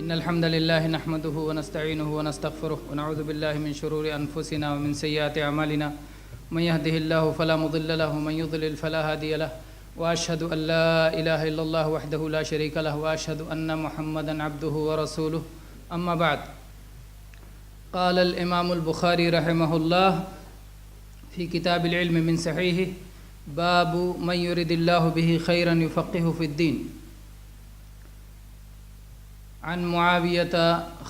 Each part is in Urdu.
إن الحمد لله نحمده ونستعينه ونستغفره ونعوذ بالله من شرور أنفسنا ومن سيئات أعمالنا من يهده الله فلا مضل له ومن يضلل فلا هادي له وأشهد أن لا إله إلا الله وحده لا شريك له وأشهد أن محمدا عبده ورسوله أما بعد قال الإمام البخاري رحمه الله في كتاب العلم من صحيحه باب من يرد الله به خيرا يفقهه في الدين عن معاوية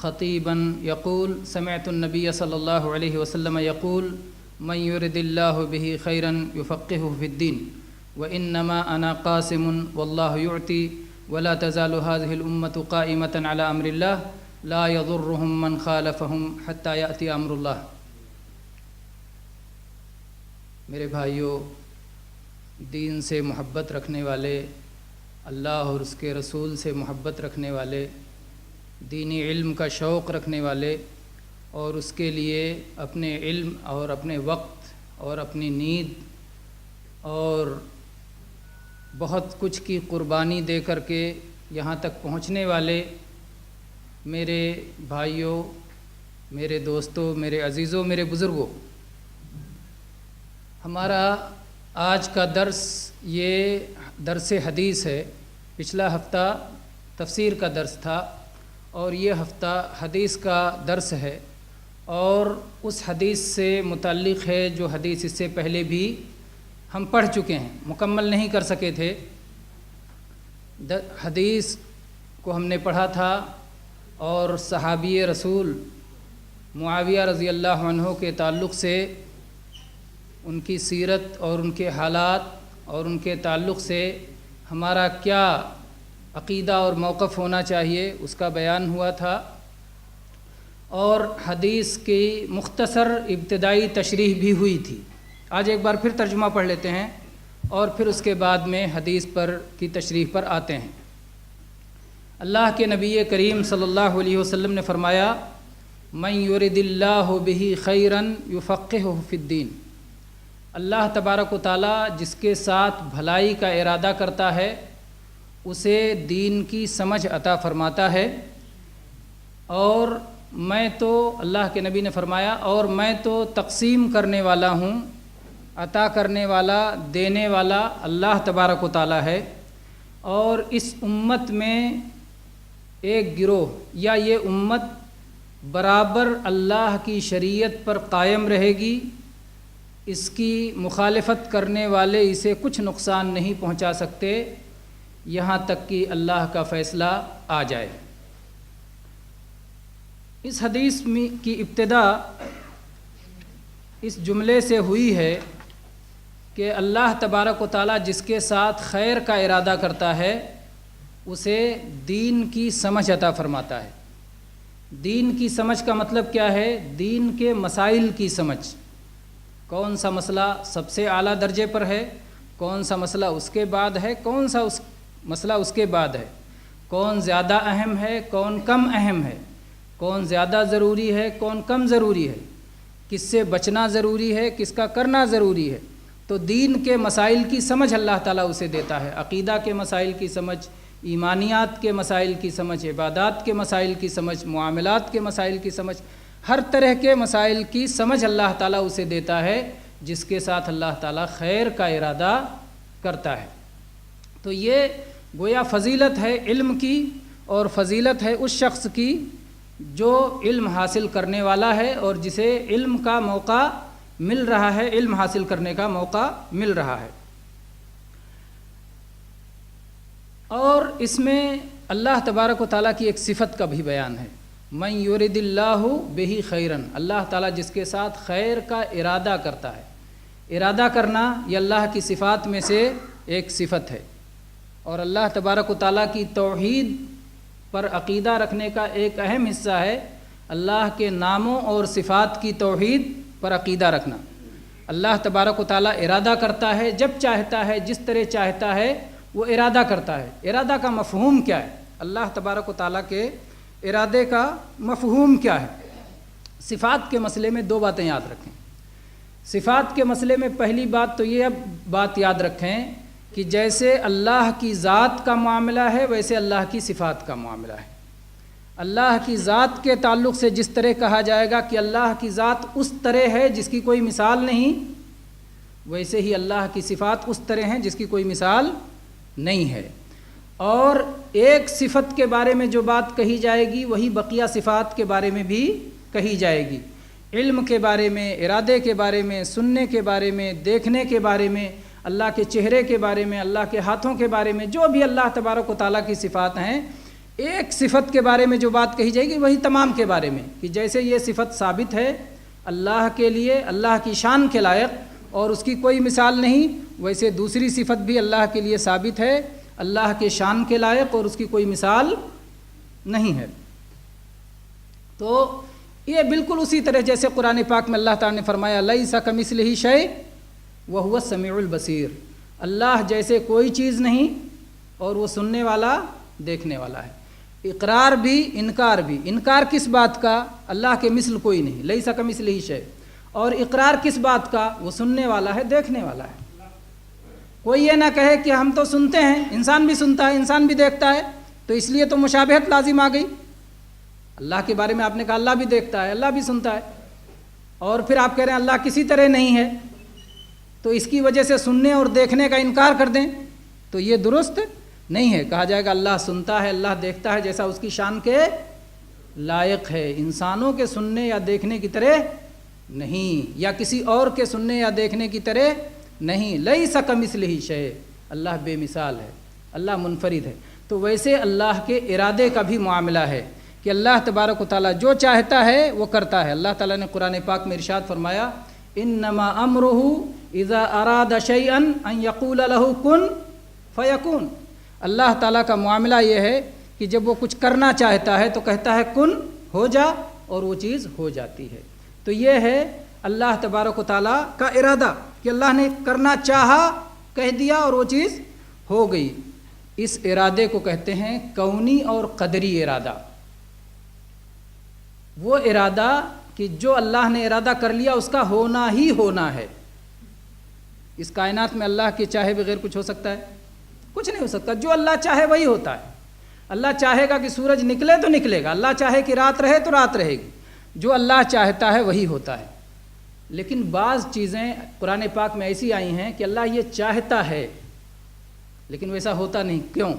خطيبا يقول سمعت النبي صلى الله عليه وسلم يقول من يرد الله به خيرا يفقهه في الدين وإنما أنا قاسم والله يعطي ولا تزال هذه الأمة قائمة على أمر الله لا يضرهم من خالفهم حتى يأتي أمر الله۔ میرے بھائیوں، دین سے محبت رکھنے والے، اللہ اور اس کے رسول سے محبت رکھنے والے، دینی علم کا شوق رکھنے والے اور اس کے لیے اپنے علم اور اپنے وقت اور اپنی نیند اور بہت کچھ کی قربانی دے کر کے یہاں تک پہنچنے والے میرے بھائیوں، میرے دوستوں، میرے عزیزوں، میرے بزرگوں، ہمارا آج کا درس یہ درس حدیث ہے۔ پچھلا ہفتہ تفسیر کا درس تھا اور یہ ہفتہ حدیث کا درس ہے، اور اس حدیث سے متعلق ہے جو حدیث اس سے پہلے بھی ہم پڑھ چکے ہیں، مکمل نہیں کر سکے تھے۔ حدیث کو ہم نے پڑھا تھا اور صحابی رسول معاویہ رضی اللہ عنہ کے تعلق سے، ان کی سیرت اور ان کے حالات اور ان کے تعلق سے ہمارا کیا عقیدہ اور موقف ہونا چاہیے اس کا بیان ہوا تھا، اور حدیث کی مختصر ابتدائی تشریح بھی ہوئی تھی۔ آج ایک بار پھر ترجمہ پڑھ لیتے ہیں اور پھر اس کے بعد میں حدیث پر کی تشریح پر آتے ہیں۔ اللہ کے نبی کریم صلی اللہ علیہ وسلم نے فرمایا من یرد اللہ بہ خیرا یفقہہ فی الدین۔ اللہ تبارک و تعالیٰ جس کے ساتھ بھلائی کا ارادہ کرتا ہے اسے دین کی سمجھ عطا فرماتا ہے، اور میں تو، اللہ کے نبی نے فرمایا، اور میں تو تقسیم کرنے والا ہوں، عطا کرنے والا، دینے والا اللہ تبارک و تعالیٰ ہے، اور اس امت میں ایک گروہ یا یہ امت برابر اللہ کی شریعت پر قائم رہے گی، اس کی مخالفت کرنے والے اسے کچھ نقصان نہیں پہنچا سکتے یہاں تک کہ اللہ کا فیصلہ آ جائے۔ اس حدیث کی ابتدا اس جملے سے ہوئی ہے کہ اللہ تبارک و تعالیٰ جس کے ساتھ خیر کا ارادہ کرتا ہے اسے دین کی سمجھ عطا فرماتا ہے۔ دین کی سمجھ کا مطلب کیا ہے؟ دین کے مسائل کی سمجھ، کون سا مسئلہ سب سے اعلیٰ درجے پر ہے، کون سا مسئلہ اس کے بعد ہے، کون سا مسئلہ اس کے بعد ہے، کون زیادہ اہم ہے، کون کم اہم ہے، کون زیادہ ضروری ہے، کون کم ضروری ہے، کس سے بچنا ضروری ہے، کس کا کرنا ضروری ہے۔ تو دین کے مسائل کی سمجھ اللہ تعالیٰ اسے دیتا ہے، عقیدہ کے مسائل کی سمجھ، ایمانیات کے مسائل کی سمجھ، عبادات کے مسائل کی سمجھ، معاملات کے مسائل کی سمجھ، ہر طرح کے مسائل کی سمجھ اللہ تعالیٰ اسے دیتا ہے جس کے ساتھ اللہ تعالیٰ خیر کا ارادہ کرتا ہے۔ تو یہ گویا فضیلت ہے علم کی، اور فضیلت ہے اس شخص کی جو علم حاصل کرنے والا ہے اور جسے علم کا موقع مل رہا ہے، علم حاصل کرنے کا موقع مل رہا ہے۔ اور اس میں اللہ تبارک و تعالیٰ کی ایک صفت کا بھی بیان ہے، من یرد اللہ بہ خیرا۔ اللہ تعالیٰ جس کے ساتھ خیر کا ارادہ کرتا ہے، ارادہ کرنا یہ اللہ کی صفات میں سے ایک صفت ہے، اور اللہ تبارک و تعالیٰ کی توحید پر عقیدہ رکھنے کا ایک اہم حصہ ہے اللہ کے ناموں اور صفات کی توحید پر عقیدہ رکھنا۔ اللہ تبارک و تعالیٰ ارادہ کرتا ہے، جب چاہتا ہے، جس طرح چاہتا ہے وہ ارادہ کرتا ہے۔ ارادہ کا مفہوم کیا ہے؟ اللہ تبارک و تعالیٰ کے ارادے کا مفہوم کیا ہے؟ صفات کے مسئلے میں دو باتیں یاد رکھیں۔ صفات کے مسئلے میں پہلی بات تو یہ بات یاد رکھیں کہ جیسے اللہ کی ذات کا معاملہ ہے ویسے اللہ کی صفات کا معاملہ ہے۔ اللہ کی ذات کے تعلق سے جس طرح کہا جائے گا کہ اللہ کی ذات اس طرح ہے جس کی کوئی مثال نہیں، ویسے ہی اللہ کی صفات اس طرح ہیں جس کی کوئی مثال نہیں ہے۔ اور ایک صفت کے بارے میں جو بات کہی جائے گی وہی بقیہ صفات کے بارے میں بھی کہی جائے گی، علم کے بارے میں، ارادے کے بارے میں، سننے کے بارے میں، دیکھنے کے بارے میں، اللہ کے چہرے کے بارے میں، اللہ کے ہاتھوں کے بارے میں، جو بھی اللہ تبارک و تعالیٰ کی صفات ہیں، ایک صفت کے بارے میں جو بات کہی جائے گی وہی تمام کے بارے میں، کہ جیسے یہ صفت ثابت ہے اللہ کے لیے، اللہ کی شان کے لائق اور اس کی کوئی مثال نہیں، ویسے دوسری صفت بھی اللہ کے لیے ثابت ہے اللہ کے شان کے لائق اور اس کی کوئی مثال نہیں ہے۔ تو یہ بالکل اسی طرح جیسے قرآن پاک میں اللہ تعالیٰ نے فرمایا لیس کمثلہ شیء وہو السمیع البصیر، اللہ جیسے کوئی چیز نہیں اور وہ سننے والا دیکھنے والا ہے۔ اقرار بھی انکار بھی، انکار کس بات کا؟ اللہ کے مثل کوئی نہیں، لیس کمثلہ شیء، اور اقرار کس بات کا؟ وہ سننے والا ہے، دیکھنے والا ہے۔ کوئی یہ نہ کہے کہ ہم تو سنتے ہیں، انسان بھی سنتا ہے، انسان بھی دیکھتا ہے، تو اس لیے تو مشابہت لازم آ گئی۔ اللہ کے بارے میں آپ نے کہا اللہ بھی دیکھتا ہے، اللہ بھی سنتا ہے، اور پھر آپ کہہ رہے ہیں اللہ کسی طرح نہیں ہے، تو اس کی وجہ سے سننے اور دیکھنے کا انکار کر دیں تو یہ درست نہیں ہے۔ کہا جائے گا اللہ سنتا ہے، اللہ دیکھتا ہے جیسا اس کی شان کے لائق ہے، انسانوں کے سننے یا دیکھنے کی طرح نہیں، یا کسی اور کے سننے یا دیکھنے کی طرح نہیں۔ لیس کمثلہ شیء، اللہ بے مثال ہے، اللہ منفرد ہے۔ تو ویسے اللہ کے ارادے کا بھی معاملہ ہے کہ اللہ تبارک و تعالیٰ جو چاہتا ہے وہ کرتا ہے۔ اللہ تعالیٰ نے قرآن پاک میں ارشاد فرمایا انما امرہ اذا اراد شیئا ان یقول له کن فیکون، اللہ تعالیٰ کا معاملہ یہ ہے کہ جب وہ کچھ کرنا چاہتا ہے تو کہتا ہے کن، ہو جا، اور وہ چیز ہو جاتی ہے۔ تو یہ ہے اللہ تبارک و تعالیٰ کا ارادہ کہ اللہ نے کرنا چاہا، کہہ دیا اور وہ چیز ہو گئی۔ اس ارادے کو کہتے ہیں کونی اور قدری ارادہ۔ وہ ارادہ کہ جو اللہ نے ارادہ کر لیا اس کا ہونا ہی ہونا ہے۔ اس کائنات میں اللہ کے چاہے بغیر کچھ ہو سکتا ہے؟ کچھ نہیں ہو سکتا، جو اللہ چاہے وہی ہوتا ہے۔ اللہ چاہے گا کہ سورج نکلے تو نکلے گا، اللہ چاہے کہ رات رہے تو رات رہے گی، جو اللہ چاہتا ہے وہی ہوتا ہے۔ لیکن بعض چیزیں قرآن پاک میں ایسی آئی ہیں کہ اللہ یہ چاہتا ہے لیکن ویسا ہوتا نہیں، کیوں؟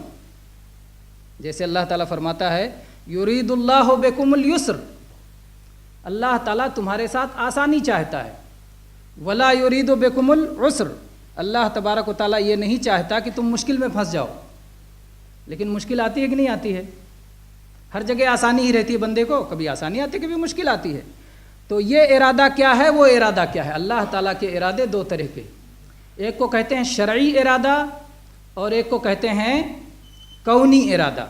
جیسے اللہ تعالیٰ فرماتا ہے یرید اللہ بکم اليسر، اللہ تعالیٰ تمہارے ساتھ آسانی چاہتا ہے، ولا یرید بکم العسر، اللہ تبارک و تعالیٰ یہ نہیں چاہتا کہ تم مشکل میں پھنس جاؤ۔ لیکن مشکل آتی ہے کہ نہیں آتی ہے؟ ہر جگہ آسانی ہی رہتی ہے بندے کو، کبھی آسانی آتی ہے کبھی مشکل آتی ہے۔ تو یہ ارادہ کیا ہے؟ وہ ارادہ کیا ہے؟ اللہ تعالیٰ کے ارادے دو طرح کے، ایک کو کہتے ہیں شرعی ارادہ اور ایک کو کہتے ہیں کونی ارادہ۔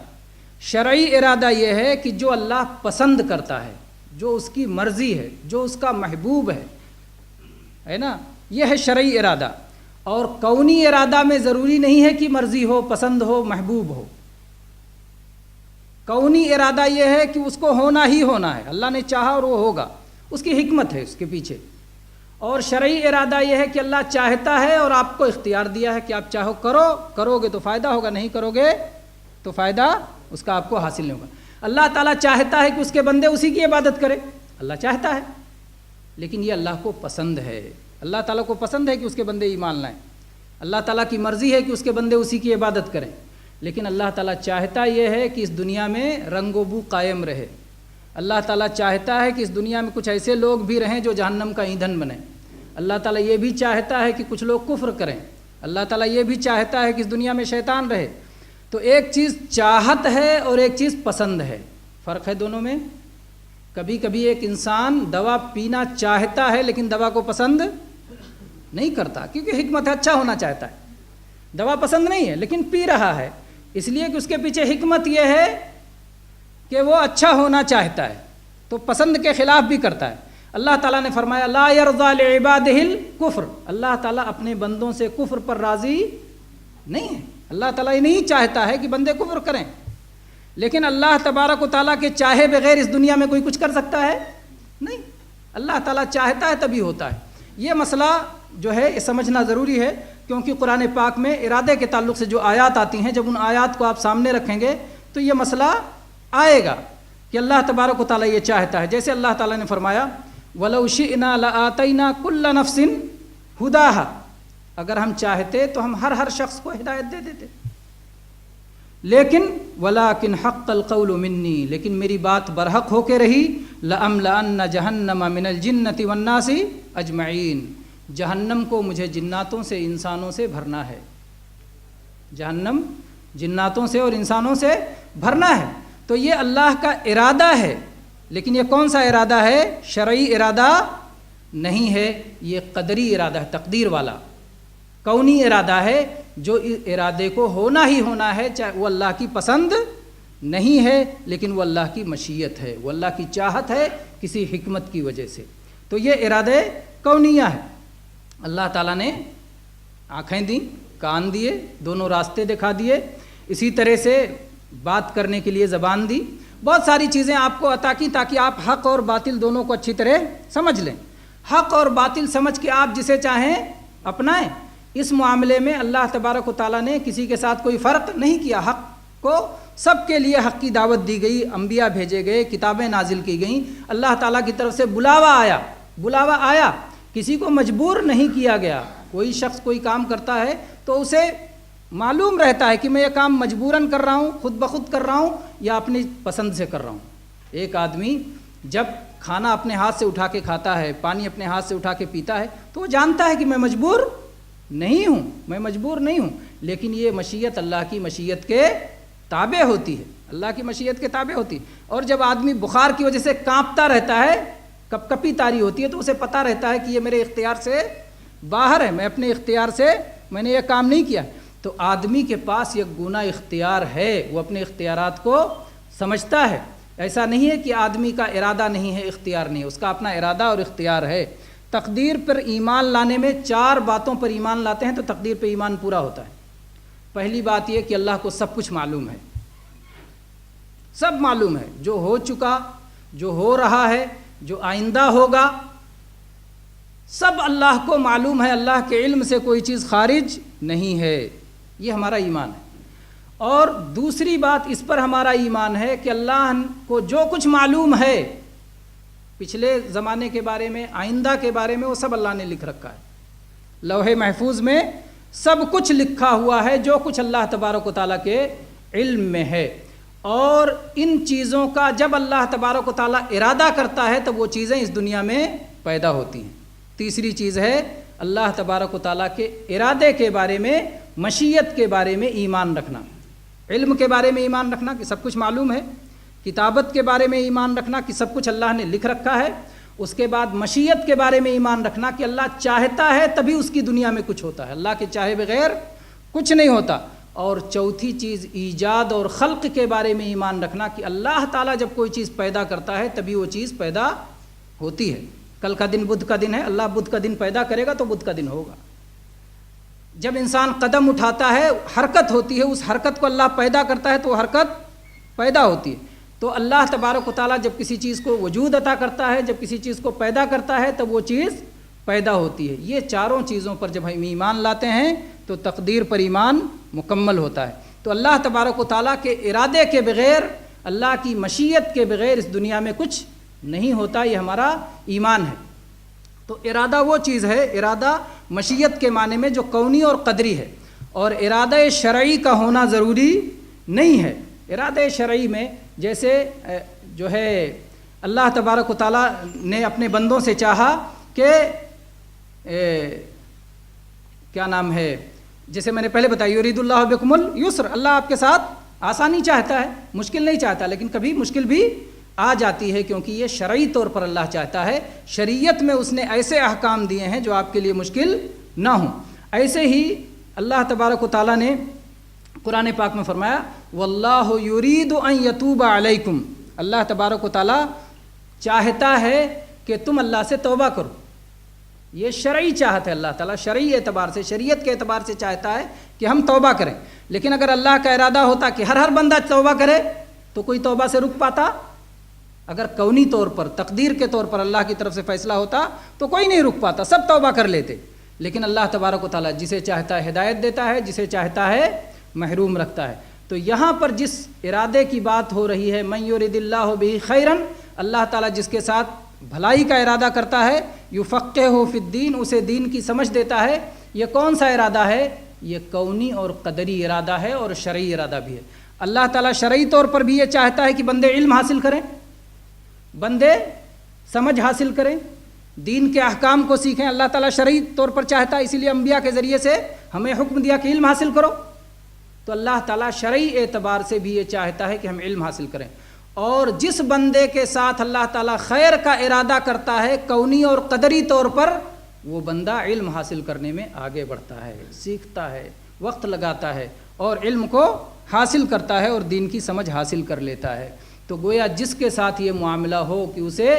شرعی ارادہ یہ ہے کہ جو اللہ پسند کرتا ہے، جو اس کی مرضی ہے، جو اس کا محبوب ہے نا، یہ ہے شرعی ارادہ۔ اور کونی ارادہ میں ضروری نہیں ہے کہ مرضی ہو، پسند ہو، محبوب ہو۔ کونی ارادہ یہ ہے کہ اس کو ہونا ہی ہونا ہے، اللہ نے چاہا اور وہ ہوگا، اس کی حکمت ہے اس کے پیچھے۔ اور شرعی ارادہ یہ ہے کہ اللہ چاہتا ہے اور آپ کو اختیار دیا ہے کہ آپ چاہو کرو، کرو گے تو فائدہ ہوگا، نہیں کرو گے تو فائدہ اس کا آپ کو حاصل نہیں ہوگا۔ اللہ تعالیٰ چاہتا ہے کہ اس کے بندے اسی کی عبادت کرے، اللہ چاہتا ہے، لیکن یہ اللہ کو پسند ہے۔ اللہ تعالیٰ کو پسند ہے کہ اس کے بندے ایمان لائیں، اللہ تعالیٰ کی مرضی ہے کہ اس کے بندے اسی کی عبادت کریں، لیکن اللہ تعالیٰ چاہتا یہ ہے کہ اس دنیا میں رنگ و بو قائم رہے۔ اللہ تعالیٰ چاہتا ہے کہ اس دنیا میں کچھ ایسے لوگ بھی رہیں جو جہنم کا ایندھن بنیں۔ اللہ تعالیٰ یہ بھی چاہتا ہے کہ کچھ لوگ کفر کریں۔ اللہ تعالیٰ یہ بھی چاہتا ہے کہ اس دنیا میں شیطان رہے۔ تو ایک چیز چاہت ہے اور ایک چیز پسند ہے، فرق ہے دونوں میں۔ کبھی کبھی ایک انسان دوا پینا چاہتا ہے لیکن دوا کو پسند نہیں کرتا، کیونکہ حکمت ہے، اچھا ہونا چاہتا ہے۔ دوا پسند نہیں ہے لیکن پی رہا ہے، اس لیے کہ اس کے پیچھے حکمت یہ ہے کہ وہ اچھا ہونا چاہتا ہے، تو پسند کے خلاف بھی کرتا ہے۔ اللہ تعالیٰ نے فرمایا لا یرضی لعبادہ الکفر، اللہ تعالیٰ اپنے بندوں سے کفر پر راضی نہیں ہے۔ اللہ تعالیٰ یہ نہیں چاہتا ہے کہ بندے کفر کریں، لیکن اللہ تبارک و تعالیٰ کے چاہے بغیر اس دنیا میں کوئی کچھ کر سکتا ہے؟ نہیں، اللہ تعالیٰ چاہتا ہے تبھی ہوتا ہے۔ یہ مسئلہ جو ہے یہ سمجھنا ضروری ہے، کیونکہ قرآن پاک میں ارادے کے تعلق سے جو آیات آتی ہیں، جب ان آیات کو آپ سامنے رکھیں گے تو یہ مسئلہ آئے گا۔ کہ اللہ تبارک و تعالیٰ یہ چاہتا ہے. جیسے اللہ تعالیٰ نے فرمایا وَلَوْ شِئْنَا لَآتَيْنَا كُلَّ نَفْسٍ هُدَاهَا، اگر ہم چاہتے تو ہم ہر شخص کو ہدایت دے دیتے. لیکن وَلَٰكِنْ حَقَّ الْقَوْلُ مِنِّي، لیکن میری بات برحق ہو کے رہی. لَأَمْلَأَنَّ جَهَنَّمَ مِنَ الْجِنَّةِ وَالنَّاسِ أَجْمَعِينَ، جہنم کو مجھے جناتوں سے انسانوں سے بھرنا ہے. جہنم جناتوں سے اور انسانوں سے بھرنا ہے. تو یہ اللہ کا ارادہ ہے، لیکن یہ کون سا ارادہ ہے؟ شرعی ارادہ نہیں ہے، یہ قدری ارادہ ہے، تقدیر والا کونی ارادہ ہے، جو ارادے کو ہونا ہی ہونا ہے، چاہے وہ اللہ کی پسند نہیں ہے لیکن وہ اللہ کی مشیت ہے، وہ اللہ کی چاہت ہے کسی حکمت کی وجہ سے. تو یہ ارادے کونیہ ہے. اللہ تعالیٰ نے آنکھیں دیں، کان دیے، دونوں راستے دکھا دیے، اسی طرح سے بات کرنے کے لیے زبان دی، بہت ساری چیزیں آپ کو عطا کی تاکہ آپ حق اور باطل دونوں کو اچھی طرح سمجھ لیں. حق اور باطل سمجھ کے آپ جسے چاہیں اپنائیں. اس معاملے میں اللہ تبارک و تعالیٰ نے کسی کے ساتھ کوئی فرق نہیں کیا. حق کو سب کے لیے حق کی دعوت دی گئی، انبیاء بھیجے گئے، کتابیں نازل کی گئیں، اللہ تعالیٰ کی طرف سے بلاوا آیا، کسی کو مجبور نہیں کیا گیا. کوئی شخص کوئی کام کرتا ہے تو اسے معلوم رہتا ہے کہ میں یہ کام مجبوراً کر رہا ہوں، خود بخود کر رہا ہوں یا اپنی پسند سے کر رہا ہوں. ایک آدمی جب کھانا اپنے ہاتھ سے اٹھا کے کھاتا ہے، پانی اپنے ہاتھ سے اٹھا کے پیتا ہے تو وہ جانتا ہے کہ میں مجبور نہیں ہوں، لیکن یہ مشیت اللہ کی مشیت کے تابع ہوتی ہے، اللہ کی مشیت کے تابع ہوتی ہے. اور جب آدمی بخار کی وجہ سے کانپتا رہتا ہے، کپ کپی طاری ہوتی ہے، تو اسے پتہ رہتا ہے کہ یہ میرے اختیار سے باہر ہے، میں اپنے اختیار سے میں نے یہ کام نہیں کیا. تو آدمی کے پاس یہ گنا اختیار ہے، وہ اپنے اختیارات کو سمجھتا ہے. ایسا نہیں ہے کہ آدمی کا ارادہ نہیں ہے، اختیار نہیں ہے، اس کا اپنا ارادہ اور اختیار ہے. تقدیر پر ایمان لانے میں 4 باتوں پر ایمان لاتے ہیں تو تقدیر پہ ایمان پورا ہوتا ہے. پہلی بات یہ کہ اللہ کو سب کچھ معلوم ہے، سب معلوم ہے، جو ہو چکا، جو ہو رہا ہے، جو آئندہ ہوگا، سب اللہ کو معلوم ہے. اللہ کے علم سے کوئی چیز خارج نہیں ہے. یہ ہمارا ایمان ہے. اور دوسری بات اس پر ہمارا ایمان ہے کہ اللہ کو جو کچھ معلوم ہے پچھلے زمانے کے بارے میں، آئندہ کے بارے میں، وہ سب اللہ نے لکھ رکھا ہے. لوح محفوظ میں سب کچھ لکھا ہوا ہے جو کچھ اللہ تبارک و تعالیٰ کے علم میں ہے. اور ان چیزوں کا جب اللہ تبارک و تعالیٰ ارادہ کرتا ہے تو وہ چیزیں اس دنیا میں پیدا ہوتی ہیں. تیسری چیز ہے اللہ تبارک و تعالیٰ کے ارادے کے بارے میں، مشیت کے بارے میں ایمان رکھنا. علم کے بارے میں ایمان رکھنا کہ سب کچھ معلوم ہے، کتابت کے بارے میں ایمان رکھنا کہ سب کچھ اللہ نے لکھ رکھا ہے. اس کے بعد مشیت کے بارے میں ایمان رکھنا کہ اللہ چاہتا ہے تبھی اس کی دنیا میں کچھ ہوتا ہے، اللہ کے چاہے بغیر کچھ نہیں ہوتا. اور چوتھی چیز ایجاد اور خلق کے بارے میں ایمان رکھنا کہ اللہ تعالیٰ جب کوئی چیز پیدا کرتا ہے تبھی وہ چیز پیدا ہوتی ہے. کل کا دن بدھ کا دن ہے، اللہ بدھ کا دن پیدا کرے گا تو بدھ کا دن ہوگا. جب انسان قدم اٹھاتا ہے حرکت ہوتی ہے، اس حرکت کو اللہ پیدا کرتا ہے تو وہ حرکت پیدا ہوتی ہے. تو اللہ تبارک و تعالیٰ جب کسی چیز کو وجود عطا کرتا ہے، جب کسی چیز کو پیدا کرتا ہے تب وہ چیز پیدا ہوتی ہے. یہ چاروں چیزوں پر جب ہم ایمان لاتے ہیں تو تقدیر پر ایمان مکمل ہوتا ہے. تو اللہ تبارک و تعالیٰ کے ارادے کے بغیر، اللہ کی مشیت کے بغیر اس دنیا میں کچھ نہیں ہوتا. یہ ہمارا ایمان ہے. تو ارادہ وہ چیز ہے، ارادہ مشیت کے معنی میں جو کونی اور قدری ہے، اور ارادہ شرعی کا ہونا ضروری نہیں ہے. ارادہ شرعی میں جیسے جو ہے اللہ تبارک و تعالیٰ نے اپنے بندوں سے چاہا کہ کیا نام ہے، جیسے میں نے پہلے بتایا یرید اللہ بکم الیسر، اللہ آپ کے ساتھ آسانی چاہتا ہے، مشکل نہیں چاہتا. لیکن کبھی مشکل بھی آ جاتی ہے کیونکہ یہ شرعی طور پر اللہ چاہتا ہے. شریعت میں اس نے ایسے احکام دیے ہیں جو آپ کے لیے مشکل نہ ہوں. ایسے ہی اللہ تبارک و تعالیٰ نے قرآن پاک میں فرمایا واللہ یرید ان یتوب علیکم، اللہ تبارک و تعالیٰ چاہتا ہے کہ تم اللہ سے توبہ کرو. یہ شرعی چاہت ہے، اللہ تعالیٰ شرعی اعتبار سے، شریعت کے اعتبار سے چاہتا ہے کہ ہم توبہ کریں. لیکن اگر اللہ کا ارادہ ہوتا کہ ہر بندہ توبہ کرے تو کوئی توبہ سے رک پاتا؟ اگر کونی طور پر، تقدیر کے طور پر اللہ کی طرف سے فیصلہ ہوتا تو کوئی نہیں رک پاتا، سب توبہ کر لیتے. لیکن اللہ تبارک و تعالیٰ جسے چاہتا ہے ہدایت دیتا ہے، جسے چاہتا ہے محروم رکھتا ہے. تو یہاں پر جس ارادے کی بات ہو رہی ہے، من یرید اللہ بہ خیرا، اللہ تعالیٰ جس کے ساتھ بھلائی کا ارادہ کرتا ہے، یفقہہ فی الدین، اسے دین کی سمجھ دیتا ہے۔ یہ کون سا ارادہ ہے؟ یہ کونی اور قدری ارادہ ہے اور شرعی ارادہ بھی ہے۔ اللہ تعالیٰ شرعی طور پر بھی یہ چاہتا ہے کہ بندے علم حاصل کریں، بندے سمجھ حاصل کریں، دین کے احکام کو سیکھیں۔ اللہ تعالیٰ شرعی طور پر چاہتا ہے، اسی لیے انبیاء کے ذریعے سے ہمیں حکم دیا کہ علم حاصل کرو۔ تو اللہ تعالیٰ شرعی اعتبار سے بھی یہ چاہتا ہے کہ ہم علم حاصل کریں۔ اور جس بندے کے ساتھ اللہ تعالیٰ خیر کا ارادہ کرتا ہے کونی اور قدری طور پر، وہ بندہ علم حاصل کرنے میں آگے بڑھتا ہے، سیکھتا ہے، وقت لگاتا ہے اور علم کو حاصل کرتا ہے اور دین کی سمجھ حاصل کر لیتا ہے۔ تو گویا جس کے ساتھ یہ معاملہ ہو کہ اسے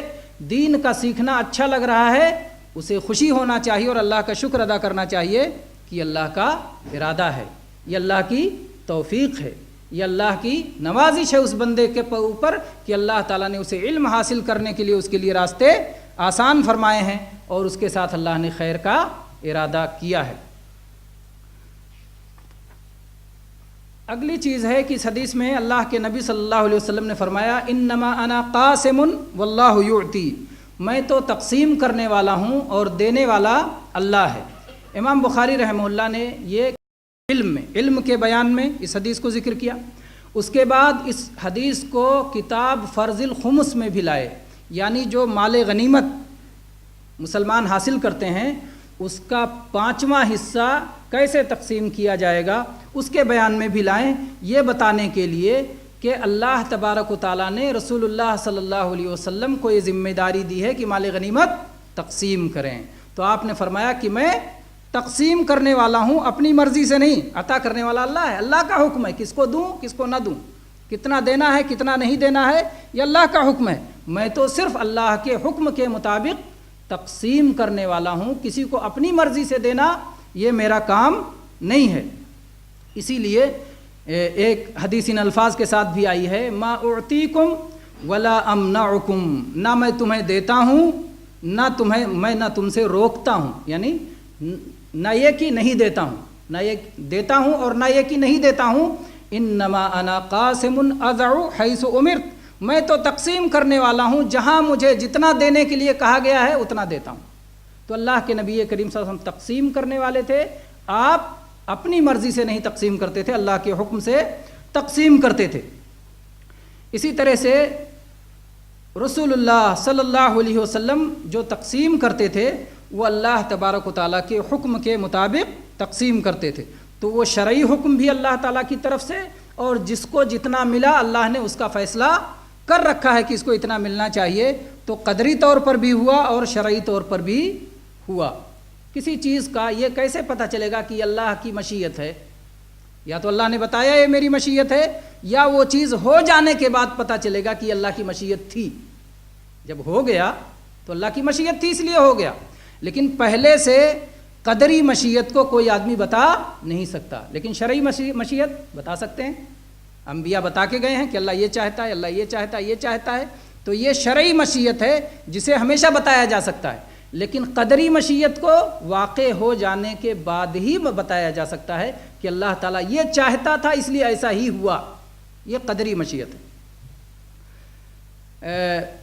دین کا سیکھنا اچھا لگ رہا ہے، اسے خوشی ہونا چاہیے اور اللہ کا شکر ادا کرنا چاہیے کہ اللہ کا ارادہ ہے، یہ اللہ کی توفیق ہے، یہ اللہ کی نوازش ہے اس بندے کے اوپر کہ اللہ تعالیٰ نے اسے علم حاصل کرنے کے لیے اس کے لیے راستے آسان فرمائے ہیں اور اس کے ساتھ اللہ نے خیر کا ارادہ کیا ہے۔ اگلی چیز ہے کہ اس حدیث میں اللہ کے نبی صلی اللہ علیہ وسلم نے فرمایا، انما انا قاسم واللہ یعطی، میں تو تقسیم کرنے والا ہوں اور دینے والا اللہ ہے۔ امام بخاری رحمہ اللہ نے یہ علم کے بیان میں اس حدیث کو ذکر کیا، اس کے بعد اس حدیث کو کتاب فرض الخمس میں بھی لائے، یعنی جو مال غنیمت مسلمان حاصل کرتے ہیں اس کا 5واں حصہ کیسے تقسیم کیا جائے گا اس کے بیان میں بھی لائیں، یہ بتانے کے لیے کہ اللہ تبارک و تعالیٰ نے رسول اللہ صلی اللہ علیہ وسلم کو یہ ذمہ داری دی ہے کہ مال غنیمت تقسیم کریں۔ تو آپ نے فرمایا کہ میں تقسیم کرنے والا ہوں، اپنی مرضی سے نہیں، عطا کرنے والا اللہ ہے، اللہ کا حکم ہے، کس کو دوں کس کو نہ دوں، کتنا دینا ہے کتنا نہیں دینا ہے یہ اللہ کا حکم ہے، میں تو صرف اللہ کے حکم کے مطابق تقسیم کرنے والا ہوں، کسی کو اپنی مرضی سے دینا یہ میرا کام نہیں ہے۔ اسی لیے ایک حدیث ان الفاظ کے ساتھ بھی آئی ہے، ما اعطیکم ولا امنعکم، نہ میں تمہیں دیتا ہوں نہ تم سے روکتا ہوں، یعنی نہ یہ کہ نہیں دیتا ہوں، نہ یہ دیتا ہوں اور نہ یہ کہ نہیں دیتا ہوں، انما انا قاسم اضع حیث امرت، میں تو تقسیم کرنے والا ہوں، جہاں مجھے جتنا دینے کے لیے کہا گیا ہے اتنا دیتا ہوں۔ تو اللہ کے نبی کریم صلی اللہ علیہ وسلم تقسیم کرنے والے تھے، آپ اپنی مرضی سے نہیں تقسیم کرتے تھے، اللہ کے حکم سے تقسیم کرتے تھے۔ اسی طرح سے رسول اللہ صلی اللہ علیہ وسلم جو تقسیم کرتے تھے وہ اللہ تبارک و تعالیٰ کے حکم کے مطابق تقسیم کرتے تھے، تو وہ شرعی حکم بھی اللہ تعالیٰ کی طرف سے، اور جس کو جتنا ملا اللہ نے اس کا فیصلہ کر رکھا ہے کہ اس کو اتنا ملنا چاہیے، تو قدری طور پر بھی ہوا اور شرعی طور پر بھی ہوا۔ کسی چیز کا یہ کیسے پتہ چلے گا کہ یہ اللہ کی مشیت ہے؟ یا تو اللہ نے بتایا یہ میری مشیت ہے، یا وہ چیز ہو جانے کے بعد پتہ چلے گا کہ یہ اللہ کی مشیت تھی۔ جب ہو گیا تو اللہ کی مشیت تھی اس لیے ہو گیا، لیکن پہلے سے قدری مشیت کو کوئی آدمی بتا نہیں سکتا، لیکن شرعی مشیت بتا سکتے ہیں۔ انبیاء بتا کے گئے ہیں کہ اللہ یہ چاہتا ہے، اللہ یہ چاہتا ہے، یہ چاہتا ہے، تو یہ شرعی مشیت ہے جسے ہمیشہ بتایا جا سکتا ہے، لیکن قدری مشیت کو واقع ہو جانے کے بعد ہی بتایا جا سکتا ہے کہ اللہ تعالیٰ یہ چاہتا تھا اس لیے ایسا ہی ہوا، یہ قدری مشیت ہے۔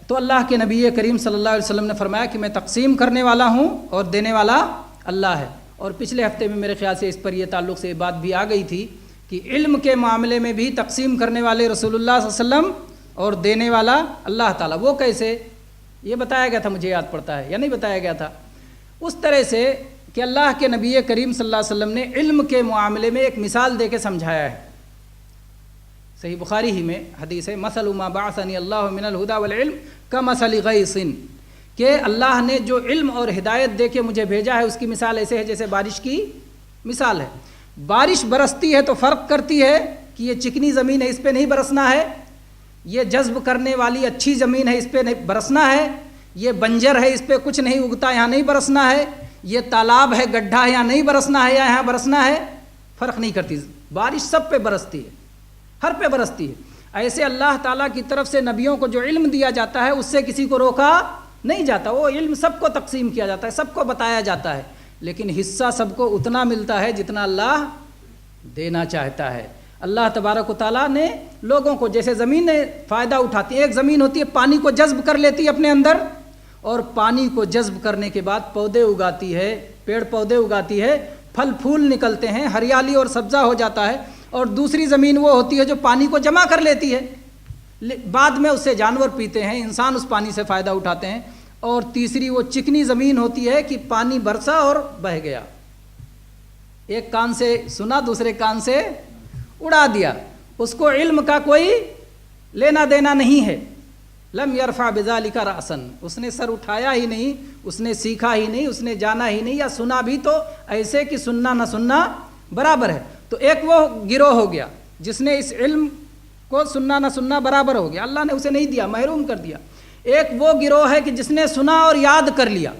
تو اللہ کے نبی کریم صلی اللہ علیہ وسلم نے فرمایا کہ میں تقسیم کرنے والا ہوں اور دینے والا اللہ ہے۔ اور پچھلے ہفتے میں میرے خیال سے اس پر یہ تعلق سے بات بھی آ گئی تھی کہ علم کے معاملے میں بھی تقسیم کرنے والے رسول اللہ صلی اللہ علیہ وسلم اور دینے والا اللہ تعالیٰ، وہ کیسے؟ یہ بتایا گیا تھا، مجھے یاد پڑتا ہے یا نہیں بتایا گیا تھا، اس طرح سے کہ اللہ کے نبی کریم صلی اللہ علیہ وسلم نے علم کے معاملے میں ایک مثال دے کے سمجھایا ہے۔ صحیح بخاری ہی میں حدیث ہے، مثل ما بعثنی اللہ من الہدی والعلم کمثل غیث، کہ اللہ نے جو علم اور ہدایت دے کے مجھے بھیجا ہے اس کی مثال ایسے ہے جیسے بارش کی مثال ہے۔ بارش برستی ہے تو فرق کرتی ہے کہ یہ چکنی زمین ہے اس پہ نہیں برسنا ہے، یہ جذب کرنے والی اچھی زمین ہے اس پہ نہیں برسنا ہے، یہ بنجر ہے اس پہ کچھ نہیں اگتا یہاں نہیں برسنا ہے، یہ تالاب ہے گڈھا ہے یہاں نہیں برسنا ہے یا یہاں برسنا ہے، فرق نہیں کرتی، بارش سب پہ برستی ہے، ہر پہ برستی ہے۔ ایسے اللہ تعالیٰ کی طرف سے نبیوں کو جو علم دیا جاتا ہے اس سے کسی کو روکا نہیں جاتا، وہ علم سب کو تقسیم کیا جاتا ہے، سب کو بتایا جاتا ہے، لیکن حصہ سب کو اتنا ملتا ہے جتنا اللہ دینا چاہتا ہے۔ اللہ تبارک و تعالیٰ نے لوگوں کو، جیسے زمین فائدہ اٹھاتی ہے، ایک زمین ہوتی ہے پانی کو جذب کر لیتی ہے اپنے اندر، اور پانی کو جذب کرنے کے بعد پودے اگاتی ہے، پیڑ پودے اگاتی ہے، پھل پھول نکلتے ہیں، ہریالی اور سبزہ ہو جاتا ہے. اور دوسری زمین وہ ہوتی ہے جو پانی کو جمع کر لیتی ہے، بعد میں اس سے جانور پیتے ہیں، انسان اس پانی سے فائدہ اٹھاتے ہیں. اور تیسری وہ چکنی زمین ہوتی ہے کہ پانی برسا اور بہہ گیا، ایک کان سے سنا دوسرے کان سے اڑا دیا، اس کو علم کا کوئی لینا دینا نہیں ہے. لم یرفع بذالک رأسا، اس نے سر اٹھایا ہی نہیں، اس نے سیکھا ہی نہیں، اس نے جانا ہی نہیں، یا سنا بھی تو ایسے کہ سننا نہ سننا برابر ہے. تو ایک وہ گروہ ہو گیا جس نے اس علم کو سننا نہ سننا برابر ہو گیا، اللہ نے اسے نہیں دیا، محروم کر دیا. ایک وہ گروہ ہے کہ جس نے سنا اور یاد کر لیا،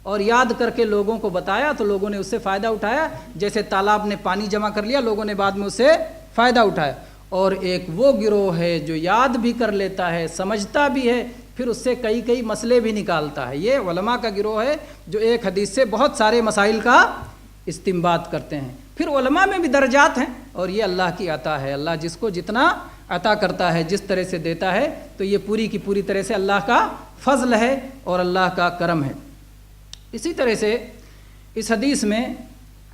اور یاد کر کے لوگوں کو بتایا تو لوگوں نے اس سے فائدہ اٹھایا، جیسے تالاب نے پانی جمع کر لیا، لوگوں نے بعد میں اس سے فائدہ اٹھایا. اور ایک وہ گروہ ہے جو یاد بھی کر لیتا ہے، سمجھتا بھی ہے، پھر اس سے کئی مسئلے بھی نکالتا ہے. یہ علماء کا گروہ ہے جو ایک حدیث سے بہت سارے مسائل کا استنباط کرتے ہیں. پھر علماء میں بھی درجات ہیں، اور یہ اللہ کی عطا ہے. اللہ جس کو جتنا عطا کرتا ہے، جس طرح سے دیتا ہے، تو یہ پوری کی پوری طرح سے اللہ کا فضل ہے اور اللہ کا کرم ہے. اسی طرح سے اس حدیث میں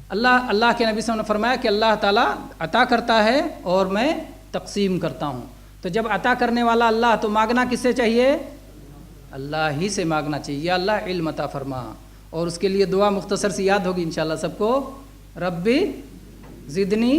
اللہ کے نبی صلی اللہ علیہ وسلم نے فرمایا کہ اللہ تعالیٰ عطا کرتا ہے اور میں تقسیم کرتا ہوں. تو جب عطا کرنے والا اللہ، تو مانگنا کس سے چاہیے؟ اللہ ہی سے مانگنا چاہیے. یا اللہ علم عطا فرما. اور اس کے لیے دعا مختصر سی یاد ہوگی انشاءاللہ سب کو، ربی زدنی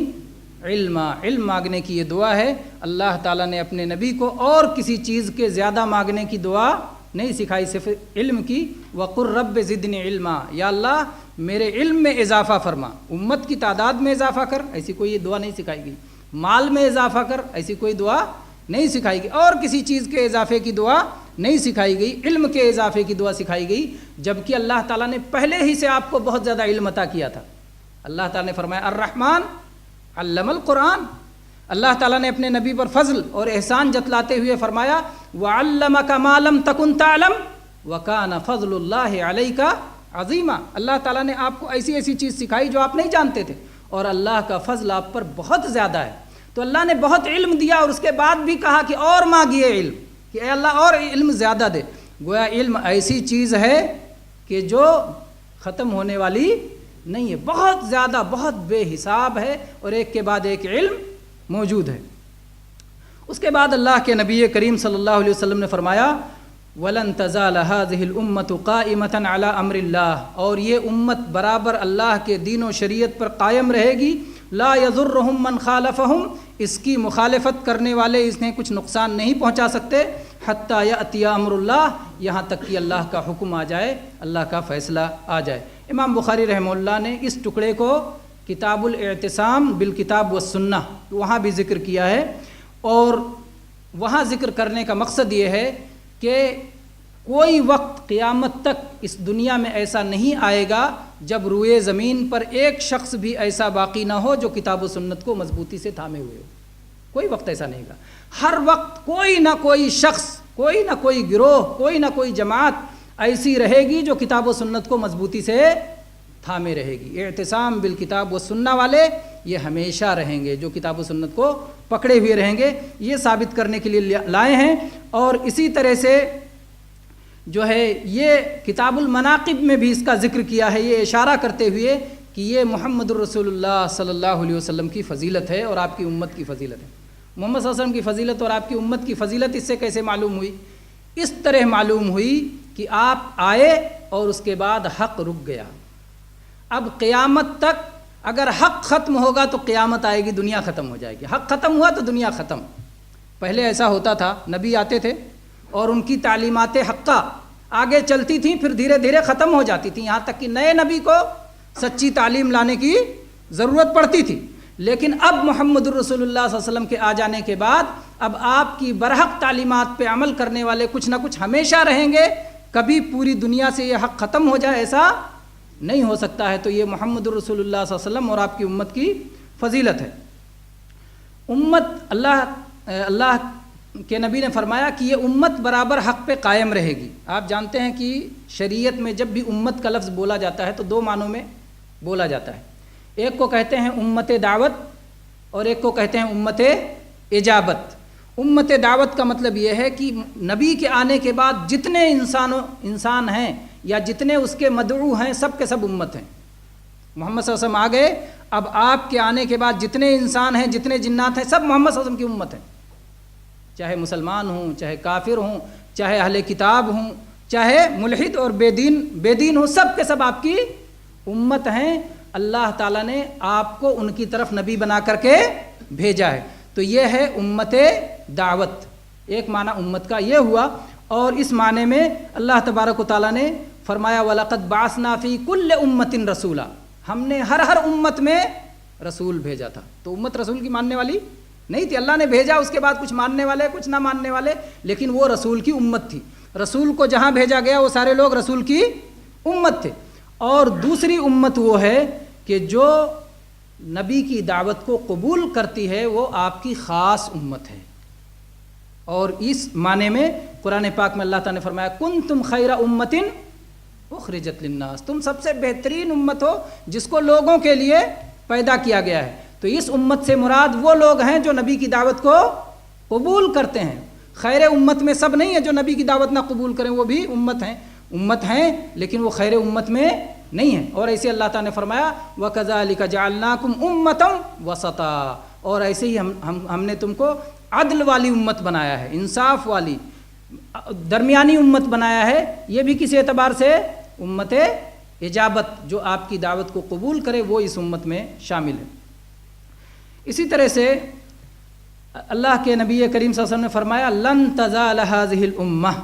علما. علم مانگنے کی یہ دعا ہے. اللہ تعالیٰ نے اپنے نبی کو اور کسی چیز کے زیادہ مانگنے کی دعا نہیں سکھائی، صرف علم کی. وقر رب زدنی علما، یا اللہ میرے علم میں اضافہ فرما. امت کی تعداد میں اضافہ کر، ایسی کوئی دعا نہیں سکھائی گئی. مال میں اضافہ کر، ایسی کوئی دعا نہیں سکھائی گئی. اور کسی چیز کے اضافے کی دعا نہیں سکھائی گئی، علم کے اضافے کی دعا سکھائی گئی. جبکہ اللہ تعالیٰ نے پہلے ہی سے آپ کو بہت زیادہ علم عطا کیا تھا. اللہ تعالیٰ نے فرمایا الرحمن علم القرآن. اللہ تعالیٰ نے اپنے نبی پر فضل اور احسان جتلاتے ہوئے فرمایا وَعَلَّمَكَ مَا لَمْ تَكُنْ تَعْلَمْ وَكَانَ فَضْلُ اللَّهِ عَلَيْكَ عَظِيمًا. اللہ تعالیٰ نے آپ کو ایسی ایسی چیز سکھائی جو آپ نہیں جانتے تھے، اور اللہ کا فضل آپ پر بہت زیادہ ہے. تو اللہ نے بہت علم دیا، اور اس کے بعد بھی کہا کہ اور مانگیے علم، کہ اے اللہ اور علم زیادہ دے. گویا علم ایسی چیز ہے کہ جو ختم ہونے والی نہیں ہے، بہت زیادہ، بہت بے حساب ہے، اور ایک کے بعد ایک علم موجود ہے. اس کے بعد اللہ کے نبی کریم صلی اللہ علیہ وسلم نے فرمایا وَلَن تَزَالَ هَذِهِ الْأُمَّةُ قَائِمَةً عَلَىٰ أَمْرِ اللَّهِ. اور یہ امت برابر اللہ کے دین و شریعت پر قائم رہے گی. لا يضرهم من خالفهم، اس کی مخالفت کرنے والے اسے کچھ نقصان نہیں پہنچا سکتے. حتی یأتی امر اللہ، یہاں تک کہ اللہ کا حکم آ جائے، اللہ کا فیصلہ آ جائے. امام بخاری رحمہ اللہ نے اس ٹکڑے کو کتاب الاعتصام بالکتاب والسنہ وہاں بھی ذکر کیا ہے. اور وہاں ذکر کرنے کا مقصد یہ ہے کہ کوئی وقت قیامت تک اس دنیا میں ایسا نہیں آئے گا جب روئے زمین پر ایک شخص بھی ایسا باقی نہ ہو جو کتاب و سنت کو مضبوطی سے تھامے ہوئے ہو. کوئی وقت ایسا نہیں گا. ہر وقت کوئی نہ کوئی شخص، کوئی نہ کوئی گروہ، کوئی نہ کوئی جماعت ایسی رہے گی جو کتاب و سنت کو مضبوطی سے تھامے رہے گی. اعتصام بالکتاب و سنہ والے یہ ہمیشہ رہیں گے، جو کتاب و سنت کو پکڑے ہوئے رہیں گے. یہ ثابت کرنے کے لیے لائے ہیں. اور اسی طرح سے جو ہے یہ کتاب المناقب میں بھی اس کا ذکر کیا ہے، یہ اشارہ کرتے ہوئے کہ یہ محمد الرسول اللہ صلی اللہ علیہ وسلم کی فضیلت ہے اور آپ کی امت کی فضیلت ہے. محمد صلی اللہ علیہ وسلم کی فضیلت اور آپ کی امت کی فضیلت اس سے کیسے معلوم ہوئی؟ اس طرح معلوم ہوئی کہ آپ آئے اور اس کے بعد حق رک گیا. اب قیامت تک اگر حق ختم ہوگا تو قیامت آئے گی، دنیا ختم ہو جائے گی. حق ختم ہوا تو دنیا ختم. پہلے ایسا ہوتا تھا، نبی آتے تھے اور ان کی تعلیمات حقہ آگے چلتی تھیں، پھر دھیرے دھیرے ختم ہو جاتی تھیں، یہاں تک کہ نئے نبی کو سچی تعلیم لانے کی ضرورت پڑتی تھی. لیکن اب محمد الرسول اللہ صلی اللہ علیہ وسلم کے آ جانے کے بعد اب آپ کی برحق تعلیمات پہ عمل کرنے والے کچھ نہ کچھ ہمیشہ رہیں گے. کبھی پوری دنیا سے یہ حق ختم ہو جائے ایسا نہیں ہو سکتا ہے. تو یہ محمد الرسول اللہ صلی اللہ علیہ وسلم اور آپ کی امت کی فضیلت ہے. امت اللہ کے نبی نے فرمایا کہ یہ امت برابر حق پہ قائم رہے گی. آپ جانتے ہیں کہ شریعت میں جب بھی امت کا لفظ بولا جاتا ہے تو دو معنوں میں بولا جاتا ہے. ایک کو کہتے ہیں امت دعوت اور ایک کو کہتے ہیں امت اجابت۔ امت دعوت کا مطلب یہ ہے کہ نبی کے آنے کے بعد جتنے انسان ہیں یا جتنے اس کے مدعو ہیں سب کے سب امت ہیں۔ محمد صلی اللہ علیہ وسلم آ گئے، اب آپ کے آنے کے بعد جتنے انسان ہیں، جتنے جنات ہیں، سب محمد صلی اللہ علیہ وسلم کی امت ہیں، چاہے مسلمان ہوں، چاہے کافر ہوں، چاہے اہل کتاب ہوں، چاہے ملحد اور بے دین ہوں، سب کے سب آپ کی امت ہیں۔ اللہ تعالیٰ نے آپ کو ان کی طرف نبی بنا کر کے بھیجا ہے۔ تو یہ ہے امت دعوت، ایک معنی امت کا یہ ہوا۔ اور اس معنی میں اللہ تبارک و تعالیٰ نے فرمایا وَلَقَدْ بَعَثْنَا فِي كُلِّ أُمَّةٍ رَسُولًا، ہم نے ہر امت میں رسول بھیجا تھا۔ تو امت رسول کی ماننے والی نہیں تھی، اللہ نے بھیجا، اس کے بعد کچھ ماننے والے کچھ نہ ماننے والے، لیکن وہ رسول کی امت تھی۔ رسول کو جہاں بھیجا گیا وہ سارے لوگ رسول کی امت تھے۔ اور دوسری امت وہ ہے کہ جو نبی کی دعوت کو قبول کرتی ہے، وہ آپ کی خاص امت ہے۔ اور اس معنی میں قرآن پاک میں اللہ تعالیٰ نے فرمایا کنتم خیر امت اخرجت للناس، تم سب سے بہترین امت ہو جس کو لوگوں کے لیے پیدا کیا گیا ہے۔ تو اس امت سے مراد وہ لوگ ہیں جو نبی کی دعوت کو قبول کرتے ہیں۔ خیر امت میں سب نہیں ہے جو نبی کی دعوت نہ قبول کریں، وہ بھی امت ہیں لیکن وہ خیر امت میں نہیں ہے۔ اور ایسے اللہ تعالیٰ نے فرمایا وَكَذَلِكَ جَعَلْنَاكُمْ أُمَّةً وَسَطًا، اور ایسے ہی ہم نے تم کو عدل والی امت بنایا ہے، انصاف والی درمیانی امت بنایا ہے۔ یہ بھی کس اعتبار سے؟ امت اجابت، جو آپ کی دعوت کو قبول کرے وہ اس امت میں شامل ہے۔ اسی طرح سے اللہ کے نبی کریم صلی اللہ علیہ وسلم نے فرمایا لن تزال هذه الامہ،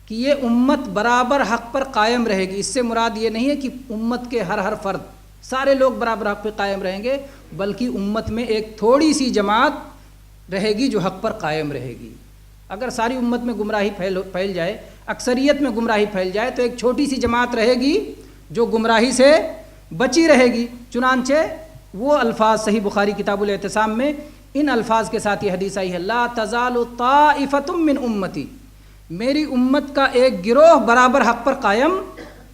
کہ یہ امت برابر حق پر قائم رہے گی۔ اس سے مراد یہ نہیں ہے کہ امت کے ہر فرد سارے لوگ برابر حق پہ قائم رہیں گے، بلکہ امت میں ایک تھوڑی سی جماعت رہے گی جو حق پر قائم رہے گی۔ اگر ساری امت میں گمراہی پھیل جائے، اکثریت میں گمراہی پھیل جائے، تو ایک چھوٹی سی جماعت رہے گی جو گمراہی سے بچی رہے گی۔ چنانچہ وہ الفاظ صحیح بخاری کتاب الاعتصام میں ان الفاظ کے ساتھ یہ حدیث آئی ہے لا تزال طائفۃ من امتی، میری امت کا ایک گروہ برابر حق پر قائم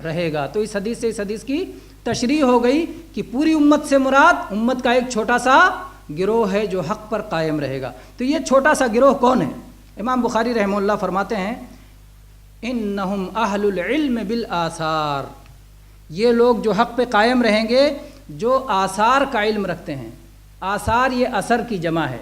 رہے گا۔ تو اس حدیث سے اس حدیث کی تشریح ہو گئی کہ پوری امت سے مراد امت کا ایک چھوٹا سا گروہ ہے جو حق پر قائم رہے گا۔ تو یہ چھوٹا سا گروہ کون ہے؟ امام بخاری رحمہ اللہ فرماتے ہیں انہم اہل العلم بالآثار، یہ لوگ جو حق پہ قائم رہیں گے جو آثار کا علم رکھتے ہیں۔ آثار یہ اثر کی جمع ہے۔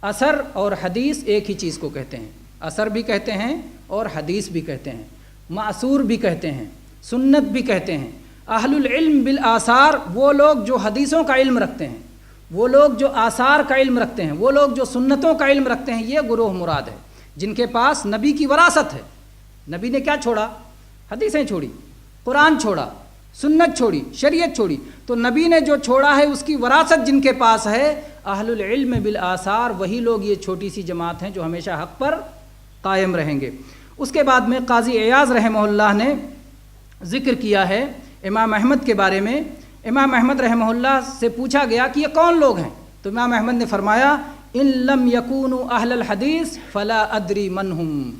اثر اور حدیث ایک ہی چیز کو کہتے ہیں، اثر بھی کہتے ہیں اور حدیث بھی کہتے ہیں، معصور بھی کہتے ہیں، سنت بھی کہتے ہیں۔ اہل العلم بالآثار وہ لوگ جو حدیثوں کا علم رکھتے ہیں، وہ لوگ جو آثار کا علم رکھتے ہیں، وہ لوگ جو سنتوں کا علم رکھتے ہیں، یہ گروہ مراد ہے جن کے پاس نبی کی وراثت ہے۔ نبی نے کیا چھوڑا؟ حدیثیں چھوڑی، قرآن چھوڑا، سنت چھوڑی، شریعت چھوڑی۔ تو نبی نے جو چھوڑا ہے اس کی وراثت جن کے پاس ہے اہل العلم بالآثار، وہی لوگ یہ چھوٹی سی جماعت ہیں جو ہمیشہ حق پر قائم رہیں گے۔ اس کے بعد میں قاضی ایاز رحمہ اللہ نے ذکر کیا ہے امام احمد کے بارے میں۔ امام احمد رحمہ اللہ سے پوچھا گیا کہ یہ کون لوگ ہیں؟ تو امام احمد نے فرمایا ان لم یکونوا اہل الحدیث فلا ادری من ہم،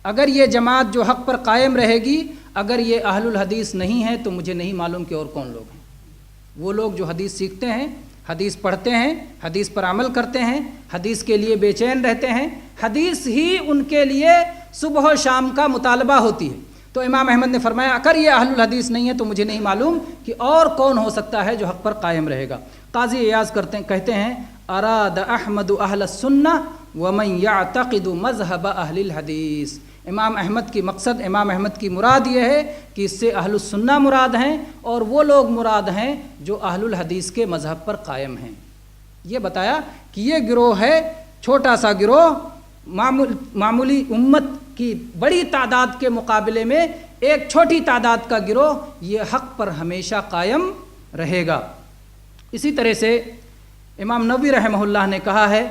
اگر یہ جماعت جو حق پر قائم رہے گی اگر یہ اہل الحدیث نہیں ہے تو مجھے نہیں معلوم کہ اور کون لوگ ہیں۔ وہ لوگ جو حدیث سیکھتے ہیں، حدیث پڑھتے ہیں، حدیث پر عمل کرتے ہیں، حدیث کے لیے بے چین رہتے ہیں، حدیث ہی ان کے لیے صبح و شام کا مطالبہ ہوتی ہے۔ تو امام احمد نے فرمایا اگر یہ اہل الحدیث نہیں ہے تو مجھے نہیں معلوم کہ اور کون ہو سکتا ہے جو حق پر قائم رہے گا۔ قاضی ایاز کہتے ہیں اراد احمد اہل السنہ ومن یعتقد مذہب اہل الحدیث، امام احمد کی مقصد، امام احمد کی مراد یہ ہے کہ اس سے اہل السنہ مراد ہیں اور وہ لوگ مراد ہیں جو اہل الحدیث کے مذہب پر قائم ہیں۔ یہ بتایا کہ یہ گروہ ہے چھوٹا سا گروہ، معمولی امت کی بڑی تعداد کے مقابلے میں ایک چھوٹی تعداد کا گروہ یہ حق پر ہمیشہ قائم رہے گا۔ اسی طرح سے امام نووی رحمہ اللہ نے کہا ہے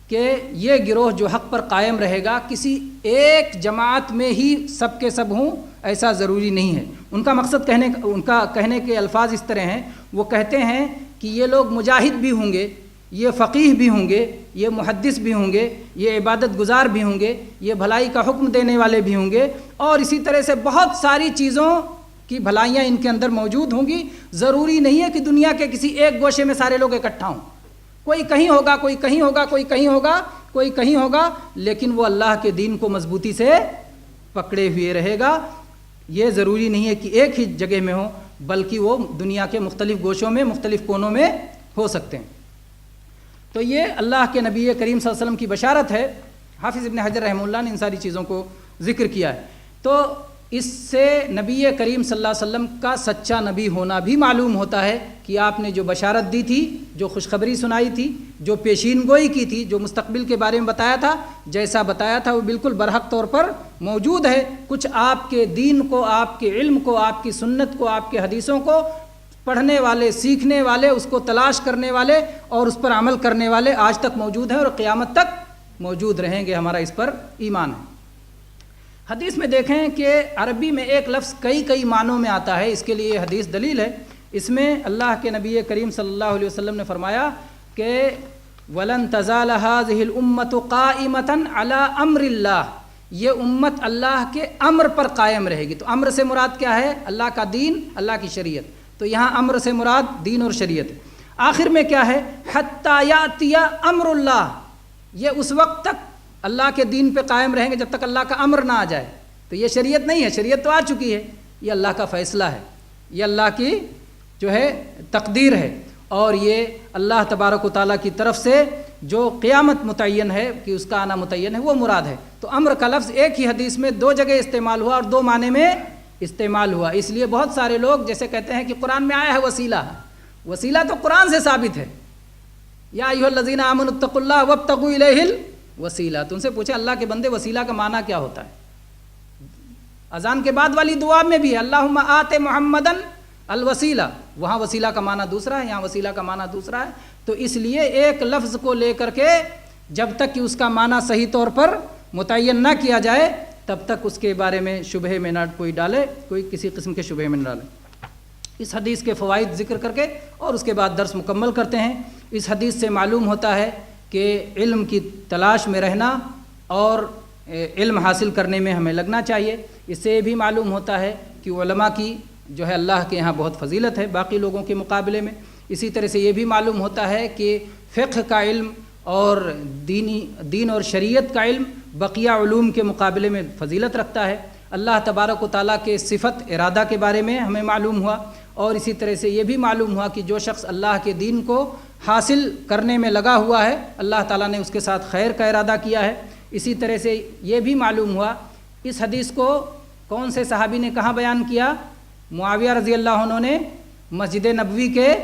کہ یہ گروہ جو حق پر قائم رہے گا کسی ایک جماعت میں ہی سب کے سب ہوں ایسا ضروری نہیں ہے۔ ان کا مقصد ان کا کہنے کے الفاظ اس طرح ہیں، وہ کہتے ہیں کہ یہ لوگ مجاہد بھی ہوں گے، یہ فقیہ بھی ہوں گے، یہ محدث بھی ہوں گے، یہ عبادت گزار بھی ہوں گے، یہ بھلائی کا حکم دینے والے بھی ہوں گے، اور اسی طرح سے بہت ساری چیزوں کی بھلائیاں ان کے اندر موجود ہوں گی۔ ضروری نہیں ہے کہ دنیا کے کسی ایک گوشے میں سارے لوگ اکٹھا ہوں، کوئی کہیں ہوگا، کوئی کہیں ہوگا، کوئی کہیں ہوگا، کوئی کہیں ہوگا، لیکن وہ اللہ کے دین کو مضبوطی سے پکڑے ہوئے رہے گا۔ یہ ضروری نہیں ہے کہ ایک ہی جگہ میں ہو، بلکہ وہ دنیا کے مختلف گوشوں میں، مختلف کونوں میں ہو سکتے ہیں۔ تو یہ اللہ کے نبی کریم صلی اللہ علیہ وسلم کی بشارت ہے۔ حافظ ابن حجر رحمہ اللہ نے ان ساری چیزوں کو ذکر کیا ہے۔ تو اس سے نبی کریم صلی اللہ علیہ وسلم کا سچا نبی ہونا بھی معلوم ہوتا ہے کہ آپ نے جو بشارت دی تھی، جو خوشخبری سنائی تھی، جو پیشین گوئی کی تھی، جو مستقبل کے بارے میں بتایا تھا، جیسا بتایا تھا وہ بالکل برحق طور پر موجود ہے۔ کچھ آپ کے دین کو، آپ کے علم کو، آپ کی سنت کو، آپ کے حدیثوں کو پڑھنے والے، سیکھنے والے، اس کو تلاش کرنے والے اور اس پر عمل کرنے والے آج تک موجود ہیں اور قیامت تک موجود رہیں گے، ہمارا اس پر ایمان ہے۔ حدیث میں دیکھیں کہ عربی میں ایک لفظ کئی معنوں میں آتا ہے، اس کے لیے حدیث دلیل ہے۔ اس میں اللہ کے نبی کریم صلی اللہ علیہ وسلم نے فرمایا کہ وَلَن تَزَالَ هَذِهِ الْأُمَّةُ قَائِمَةً عَلَىٰ أَمْرِ اللَّهِ، یہ امت اللہ کے امر پر قائم رہے گی۔ تو امر سے مراد کیا ہے؟ اللہ کا دین، اللہ کی شریعت۔ تو یہاں امر سے مراد دین اور شریعت ہے۔ آخر میں کیا ہے؟ حَتَّى يَأْتِيَ أَمْرُ اللَّهِ، یہ اس وقت تک اللہ کے دین پہ قائم رہیں گے جب تک اللہ کا امر نہ آ جائے۔ تو یہ شریعت نہیں ہے، شریعت تو آ چکی ہے، یہ اللہ کا فیصلہ ہے، یہ اللہ کی جو ہے تقدیر ہے، اور یہ اللہ تبارک و تعالیٰ کی طرف سے جو قیامت متعین ہے کہ اس کا آنا متعین ہے، وہ مراد ہے۔ تو امر کا لفظ ایک ہی حدیث میں دو جگہ استعمال ہوا اور دو معنی میں استعمال ہوا۔ اس لیے بہت سارے لوگ جیسے کہتے ہیں کہ قرآن میں آیا ہے وسیلہ، وسیلہ تو قرآن سے ثابت ہے، یا ایھا الذین آمنوا اتقوا اللہ وابتغوا الیہ الوسیلہ۔ تو ان سے پوچھے اللہ کے بندے وسیلہ کا معنی کیا ہوتا ہے؟ اذان کے بعد والی دعا میں بھی اللہم آت محمدً الوسیلہ، وہاں وسیلہ کا معنی دوسرا ہے، یہاں وسیلہ کا معنی دوسرا ہے۔ تو اس لیے ایک لفظ کو لے کر کے جب تک کہ اس کا معنی صحیح طور پر متعین نہ کیا جائے تب تک اس کے بارے میں شبہے میں نہ کوئی ڈالے، کوئی کسی قسم کے شبہے میں نہ ڈالے۔ اس حدیث کے فوائد ذکر کر کے اور اس کے بعد درس مکمل کرتے ہیں۔ اس حدیث سے معلوم ہوتا ہے کہ علم کی تلاش میں رہنا اور علم حاصل کرنے میں ہمیں لگنا چاہیے۔ اس سے یہ بھی معلوم ہوتا ہے کہ علماء کی جو ہے اللہ کے یہاں بہت فضیلت ہے باقی لوگوں کے مقابلے میں۔ اسی طرح سے یہ بھی معلوم ہوتا ہے کہ فقہ کا علم اور دین اور شریعت کا علم بقیہ علوم کے مقابلے میں فضیلت رکھتا ہے۔ اللہ تبارک و تعالیٰ کے صفت ارادہ کے بارے میں ہمیں معلوم ہوا، اور اسی طرح سے یہ بھی معلوم ہوا کہ جو شخص اللہ کے دین کو حاصل کرنے میں لگا ہوا ہے اللہ تعالیٰ نے اس کے ساتھ خیر کا ارادہ کیا ہے۔ اسی طرح سے یہ بھی معلوم ہوا، اس حدیث کو کون سے صحابی نے کہاں بیان کیا؟ معاویہ رضی اللہ عنہ نے مسجد نبوی کے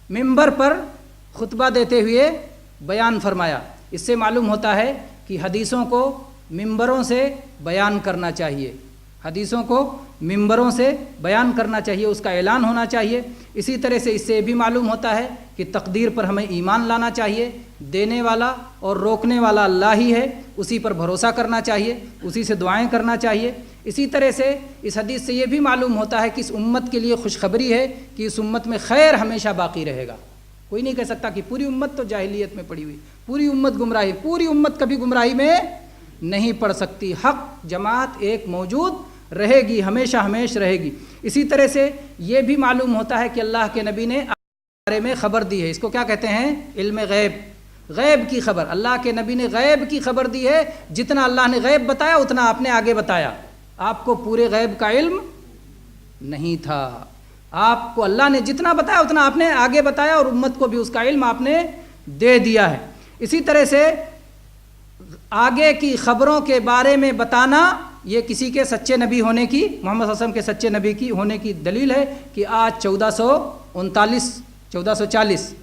ممبر پر خطبہ دیتے ہوئے بیان فرمایا۔ اس سے معلوم ہوتا ہے کہ حدیثوں کو ممبروں سے بیان کرنا چاہیے، حدیثوں کو ممبروں سے بیان کرنا چاہیے، اس کا اعلان ہونا چاہیے۔ اسی طرح سے اس سے بھی معلوم ہوتا ہے کہ تقدیر پر ہمیں ایمان لانا چاہیے، دینے والا اور روکنے والا اللہ ہی ہے، اسی پر بھروسہ کرنا چاہیے، اسی سے دعائیں کرنا چاہیے۔ اسی طرح سے اس حدیث سے یہ بھی معلوم ہوتا ہے کہ اس امت کے لیے خوشخبری ہے کہ اس امت میں خیر ہمیشہ باقی رہے گا۔ کوئی نہیں کہہ سکتا کہ پوری امت تو جاہلیت میں پڑی ہوئی، پوری امت گمراہی، پوری امت کبھی گمراہی میں نہیں پڑ سکتی۔ حق جماعت ایک موجود رہے گی، ہمیشہ ہمیش رہے گی۔ اسی طرح سے یہ بھی معلوم ہوتا ہے کہ اللہ کے نبی نے بارے میں خبر دی ہے، اس کو کیا کہتے ہیں؟ علم غیب، غیب کی خبر۔ اللہ کے نبی نے غیب کی خبر دی ہے، جتنا اللہ نے غیب بتایا اتنا آپ نے آگے بتایا۔ آپ کو پورے غیب کا علم نہیں تھا، آپ کو اللہ نے جتنا بتایا اتنا آپ نے آگے بتایا، اور امت کو بھی اس کا علم آپ نے دے دیا ہے۔ اسی طرح سے آگے کی خبروں کے بارے میں بتانا یہ کسی کے سچے نبی ہونے کی، محمد صلی اللہ علیہ وسلم کے سچے نبی کی ہونے کی دلیل ہے کہ آج 1440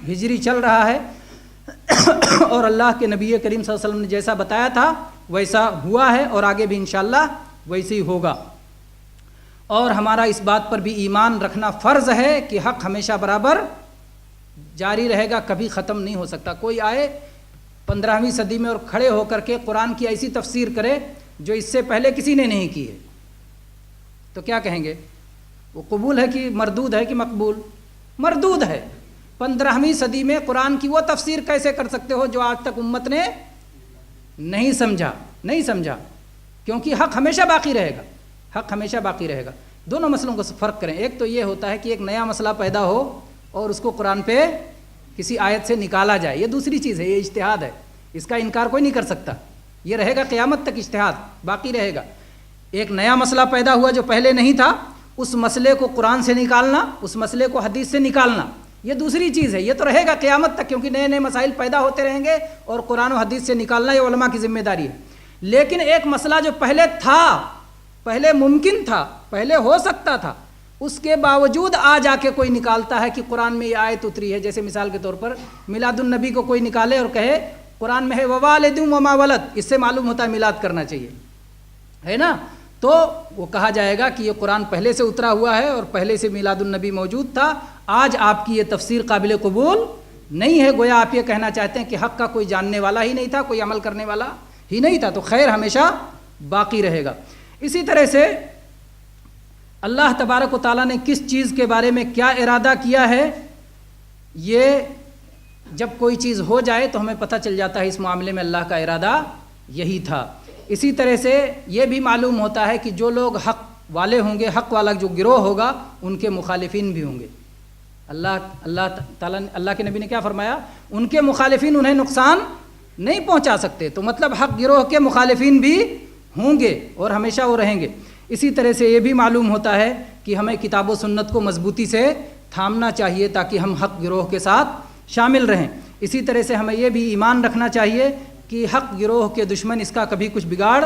ہجری چل رہا ہے، اور اللہ کے نبی کریم صلی اللہ علیہ وسلم نے جیسا بتایا تھا ویسا ہوا ہے، اور آگے بھی انشاءاللہ ویسے ہی ہوگا۔ اور ہمارا اس بات پر بھی ایمان رکھنا فرض ہے کہ حق ہمیشہ برابر جاری رہے گا، کبھی ختم نہیں ہو سکتا۔ کوئی آئے 15ویں صدی میں اور کھڑے ہو کر کے قرآن کی ایسی تفسیر کرے جو اس سے پہلے کسی نے نہیں کی ہے، تو کیا کہیں گے؟ وہ قبول ہے کہ مردود ہے کہ مقبول؟ مردود ہے۔ 15ویں صدی میں قرآن کی وہ تفسیر کیسے کر سکتے ہو جو آج تک امت نے نہیں سمجھا، کیونکہ حق ہمیشہ باقی رہے گا، حق ہمیشہ باقی رہے گا۔ دونوں مسئلوں کو فرق کریں، ایک تو یہ ہوتا ہے کہ ایک نیا مسئلہ پیدا ہو اور اس کو قرآن پہ کسی آیت سے نکالا جائے، یہ دوسری چیز ہے، یہ اجتہاد ہے، اس کا انکار کوئی نہیں کر سکتا، یہ رہے گا قیامت تک، اجتہاد باقی رہے گا۔ ایک نیا مسئلہ پیدا ہوا جو پہلے نہیں تھا، اس مسئلے کو قرآن سے نکالنا، اس مسئلے کو حدیث سے نکالنا، یہ دوسری چیز ہے، یہ تو رہے گا قیامت تک، کیونکہ نئے نئے مسائل پیدا ہوتے رہیں گے اور قرآن و حدیث سے نکالنا یہ علماء کی ذمہ داری ہے۔ لیکن ایک مسئلہ جو پہلے تھا، پہلے ممکن تھا، پہلے ہو سکتا تھا، اس کے باوجود آ جا کے کوئی نکالتا ہے کہ قرآن میں یہ آیت اتری ہے، جیسے مثال کے طور پر میلاد النبی کو کوئی نکالے اور کہے قرآن میں ہے ووالد وما ولد، اس سے معلوم ہوتا ہے میلاد کرنا چاہیے، ہے نا؟ تو وہ کہا جائے گا کہ یہ قرآن پہلے سے اترا ہوا ہے اور پہلے سے میلاد النبی موجود تھا، آج آپ کی یہ تفسیر قابل قبول نہیں ہے، گویا آپ یہ کہنا چاہتے ہیں کہ حق کا کوئی جاننے والا ہی نہیں تھا، کوئی عمل کرنے والا ہی نہیں تھا، تو خیر ہمیشہ باقی رہے گا۔ اسی طرح سے اللہ تبارک و تعالیٰ نے کس چیز کے بارے میں کیا ارادہ کیا ہے، یہ جب کوئی چیز ہو جائے تو ہمیں پتہ چل جاتا ہے اس معاملے میں اللہ کا ارادہ یہی تھا۔ اسی طرح سے یہ بھی معلوم ہوتا ہے کہ جو لوگ حق والے ہوں گے، حق والا جو گروہ ہوگا، ان کے مخالفین بھی ہوں گے۔ اللہ کے نبی نے کیا فرمایا؟ ان کے مخالفین انہیں نقصان نہیں پہنچا سکتے، تو مطلب حق گروہ کے مخالفین بھی ہوں گے اور ہمیشہ وہ رہیں گے۔ اسی طرح سے یہ بھی معلوم ہوتا ہے کہ ہمیں کتاب و سنت کو مضبوطی سے تھامنا چاہیے تاکہ ہم حق گروہ کے ساتھ شامل رہیں۔ اسی طرح سے ہمیں یہ بھی ایمان رکھنا چاہیے کہ حق گروہ کے دشمن اس کا کبھی کچھ بگاڑ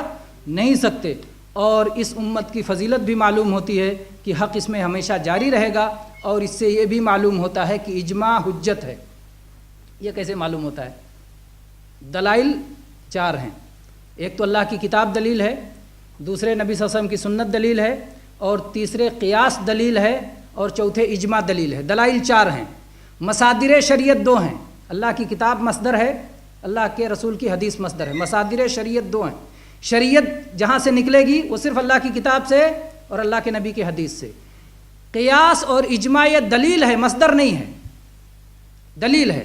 نہیں سکتے، اور اس امت کی فضیلت بھی معلوم ہوتی ہے کہ حق اس میں ہمیشہ جاری رہے گا، اور اس سے یہ بھی معلوم ہوتا ہے کہ اجماع حجت ہے۔ یہ کیسے معلوم ہوتا ہے؟ دلائل 4 ہیں، ایک تو اللہ کی کتاب دلیل ہے، دوسرے نبی صلی اللہ علیہ وسلم کی سنت دلیل ہے، اور تیسرے قیاس دلیل ہے، اور چوتھے اجماع دلیل ہے۔ دلائل 4 ہیں۔ مصادر شریعت 2 ہیں، اللہ کی کتاب مصدر ہے، اللہ کے رسول کی حدیث مصدر ہے۔ مصادر شریعت 2 ہیں، شریعت جہاں سے نکلے گی وہ صرف اللہ کی کتاب سے اور اللہ کے نبی کی حدیث سے۔ قیاس اور اجماع یہ دلیل ہے، مصدر نہیں ہے، دلیل ہے۔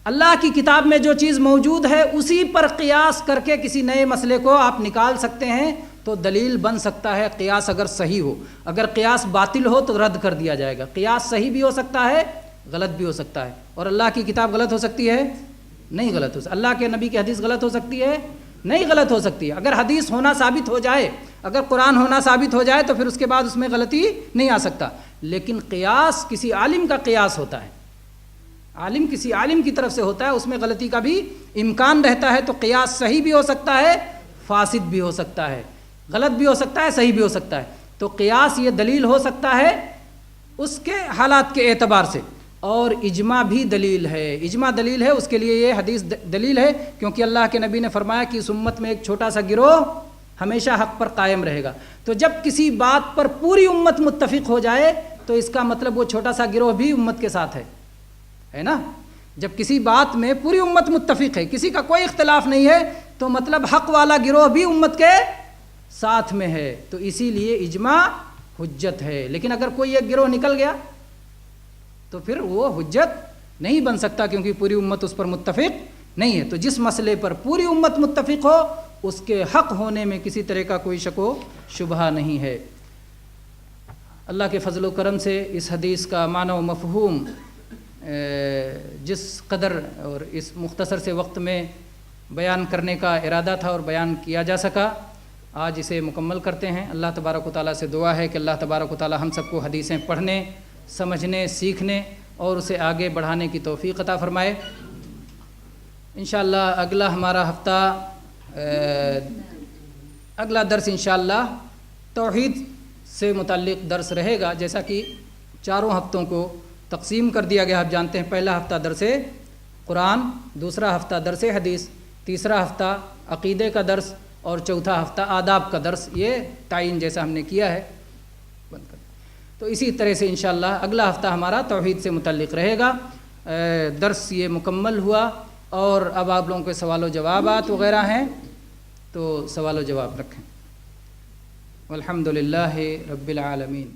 اللہ کی کتاب میں جو چیز موجود ہے اسی پر قیاس کر کے کسی نئے مسئلے کو آپ نکال سکتے ہیں تو دلیل بن سکتا ہے، قیاس اگر صحیح ہو۔ اگر قیاس باطل ہو تو رد کر دیا جائے گا۔ قیاس صحیح بھی ہو سکتا ہے، غلط بھی ہو سکتا ہے، اور اللہ کی کتاب غلط ہو سکتی ہے؟ نہیں غلط ہو سکتی۔ اللہ کے نبی کی حدیث غلط ہو سکتی ہے؟ نہیں غلط ہو سکتی ہے۔ اگر حدیث ہونا ثابت ہو جائے، اگر قرآن ہونا ثابت ہو جائے تو پھر اس کے بعد اس میں غلطی نہیں آ سکتا، لیکن قیاس کسی عالم کا قیاس ہوتا ہے، عالم کسی عالم کی طرف سے ہوتا ہے، اس میں غلطی کا بھی امکان رہتا ہے، تو قیاس صحیح بھی ہو سکتا ہے، فاسد بھی ہو سکتا ہے، غلط بھی ہو سکتا ہے، صحیح بھی ہو سکتا ہے۔ تو قیاس یہ دلیل ہو سکتا ہے اس کے حالات کے اعتبار سے، اور اجماع بھی دلیل ہے۔ اجماع دلیل ہے، اس کے لیے یہ حدیث دلیل ہے، کیونکہ اللہ کے نبی نے فرمایا کہ اس امت میں ایک چھوٹا سا گروہ ہمیشہ حق پر قائم رہے گا۔ تو جب کسی بات پر پوری امت متفق ہو جائے تو اس کا مطلب وہ چھوٹا سا گروہ بھی امت کے ساتھ ہے نا؟ جب کسی بات میں پوری امت متفق ہے، کسی کا کوئی اختلاف نہیں ہے، تو مطلب حق والا گروہ بھی امت کے ساتھ میں ہے، تو اسی لیے اجماع حجت ہے۔ لیکن اگر کوئی ایک گروہ نکل گیا تو پھر وہ حجت نہیں بن سکتا، کیونکہ پوری امت اس پر متفق نہیں ہے۔ تو جس مسئلے پر پوری امت متفق ہو اس کے حق ہونے میں کسی طرح کا کوئی شک و شبہ نہیں ہے۔ اللہ کے فضل و کرم سے اس حدیث کا معنی و مفہوم جس قدر اور اس مختصر سے وقت میں بیان کرنے کا ارادہ تھا اور بیان کیا جا سکا، آج اسے مکمل کرتے ہیں۔ اللہ تبارک و تعالیٰ سے دعا ہے کہ اللہ تبارک و تعالیٰ ہم سب کو حدیثیں پڑھنے، سمجھنے، سیکھنے اور اسے آگے بڑھانے کی توفیق عطا فرمائے۔ انشاءاللہ اگلا ہمارا ہفتہ اگلا درس انشاءاللہ توحید سے متعلق درس رہے گا، جیسا کہ 4 ہفتوں کو تقسیم کر دیا گیا۔ آپ جانتے ہیں پہلا ہفتہ درس قرآن، دوسرا ہفتہ درس حدیث، تیسرا ہفتہ عقیدے کا درس، اور چوتھا ہفتہ آداب کا درس، یہ تعین جیسا ہم نے کیا ہے۔ تو اسی طرح سے انشاءاللہ اگلا ہفتہ ہمارا توحید سے متعلق رہے گا۔ درس یہ مکمل ہوا، اور اب آپ لوگوں کے سوال و جوابات وغیرہ ہیں تو سوال و جواب رکھیں۔ والحمدللہ رب العالمین۔